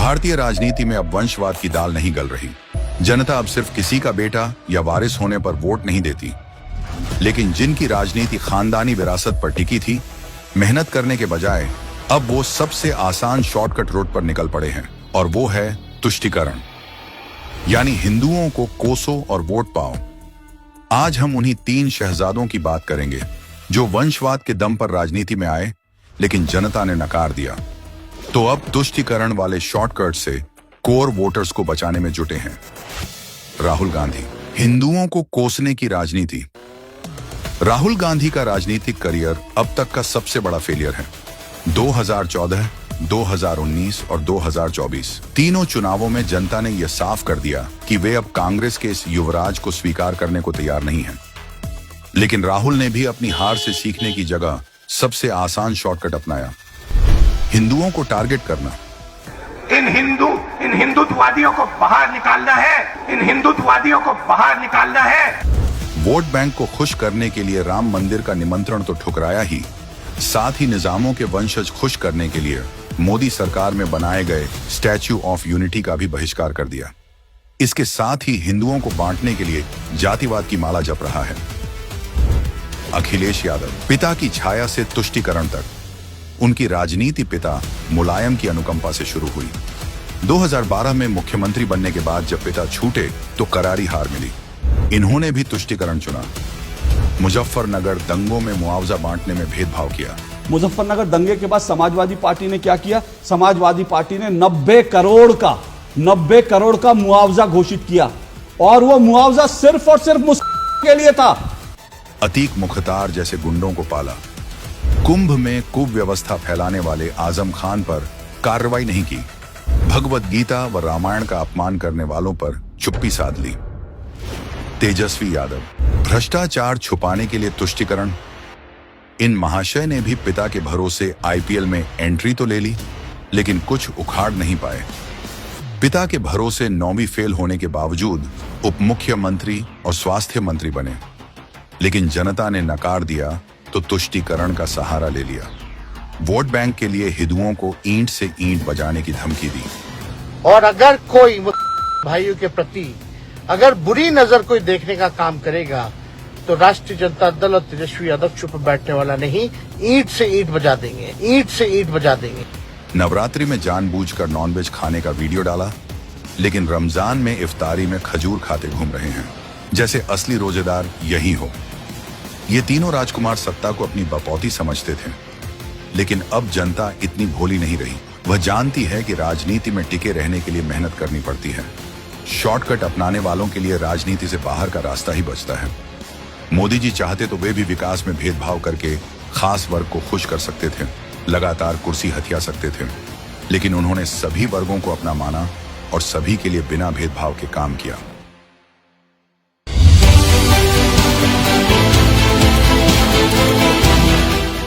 भारतीय राजनीति में अब वंशवाद की दाल नहीं गल रही। जनता अब सिर्फ किसी का बेटा या वारिस होने पर वोट नहीं देती, लेकिन जिनकी राजनीति खानदानी विरासत पर टिकी थी, मेहनत करने के बजाय अब वो सबसे आसान शॉर्टकट रोड पर निकल पड़े हैं, और वो है तुष्टीकरण, यानी हिंदुओं को कोसो और वोट पाओ। आज हम उन्हीं 3 शहजादों की बात करेंगे जो वंशवाद के दम पर राजनीति में आए, लेकिन जनता ने नकार दिया। तो अब तुष्टीकरण वाले शॉर्टकट से कोर वोटर्स को बचाने में जुटे हैं। राहुल गांधी, हिंदुओं को कोसने की राजनीति। राहुल गांधी का राजनीतिक करियर अब तक का सबसे बड़ा फेलियर है। 2014, 2019 और 2024 तीनों चुनावों में जनता ने यह साफ कर दिया कि वे अब कांग्रेस के इस युवराज को स्वीकार करने को तैयार नहीं हैं। लेकिन राहुल ने भी अपनी हार से सीखने की जगह सबसे आसान शॉर्टकट अपनाया, हिंदुओं को टारगेट करना। इन हिंदुत्ववादियों को बाहर निकालना है, इन हिंदुत्ववादियों को बाहर निकालना है। वोट बैंक को खुश करने के लिए राम मंदिर का निमंत्रण तो ठुकराया ही, साथ ही निजामों के वंशज खुश करने के लिए मोदी सरकार में बनाए गए स्टैच्यू ऑफ यूनिटी का भी बहिष्कार कर दिया। इसके साथ ही हिंदुओं को बांटने के लिए जातिवाद की माला जप रहा है। अखिलेश यादव, पिता की छाया से तुष्टीकरण तक, उनकी राजनीति पिता मुलायम की अनुकंपा से शुरू हुई। 2012 में मुख्यमंत्री बनने के बाद जब पिता छूटे तो करारी हार मिली। इन्होंने भी तुष्टीकरण चुना। मुजफ्फरनगर दंगों में मुआवजा बांटने में भेदभाव किया। मुजफ्फरनगर दंगे के बाद समाजवादी पार्टी ने क्या किया? समाजवादी पार्टी ने 90 करोड़ का मुआवजा घोषित किया, और वो मुआवजा सिर्फ और सिर्फ मुस्लिम के लिए था। अतीक मुख्तार जैसे गुंडों को पाला। कुंभ में कुव्यवस्था फैलाने वाले आजम खान पर कार्रवाई नहीं की। भगवत गीता व रामायण का अपमान करने वालों पर चुप्पी साध ली। तेजस्वी यादव, भ्रष्टाचार छुपाने के लिए तुष्टीकरण। इन महाशय ने भी पिता के भरोसे आईपीएल में एंट्री तो ले ली, लेकिन कुछ उखाड़ नहीं पाए। पिता के भरोसे 9वीं फेल होने के बावजूद उप मुख्यमंत्री और स्वास्थ्य मंत्री बने, लेकिन जनता ने नकार दिया तो तुष्टीकरण का सहारा ले लिया। वोट बैंक के लिए हिंदुओं को ईंट से ईंट बजाने की धमकी दी। और अगर कोई भाइयों के प्रति अगर बुरी नजर कोई देखने का काम करेगा तो राष्ट्रीय जनता दल और तेजस्वी यादव चुप बैठने वाला नहीं, ईंट से ईंट बजा देंगे, ईंट से ईंट बजा देंगे। नवरात्रि में जानबूझकर नॉनवेज खाने का वीडियो डाला, लेकिन रमजान में इफ्तारी में खजूर खाते घूम रहे हैं, जैसे असली रोजेदार यही हो। ये तीनों राजकुमार सत्ता को अपनी बपौती समझते थे, लेकिन अब जनता इतनी भोली नहीं रही। वह जानती है कि राजनीति में टिके रहने के लिए मेहनत करनी पड़ती है। शॉर्टकट अपनाने वालों के लिए राजनीति से बाहर का रास्ता ही बचता है। मोदी जी चाहते तो वे भी विकास में भेदभाव करके खास वर्ग को खुश कर सकते थे, लगातार कुर्सी हथिया सकते थे, लेकिन उन्होंने सभी वर्गों को अपना माना और सभी के लिए बिना भेदभाव के काम किया।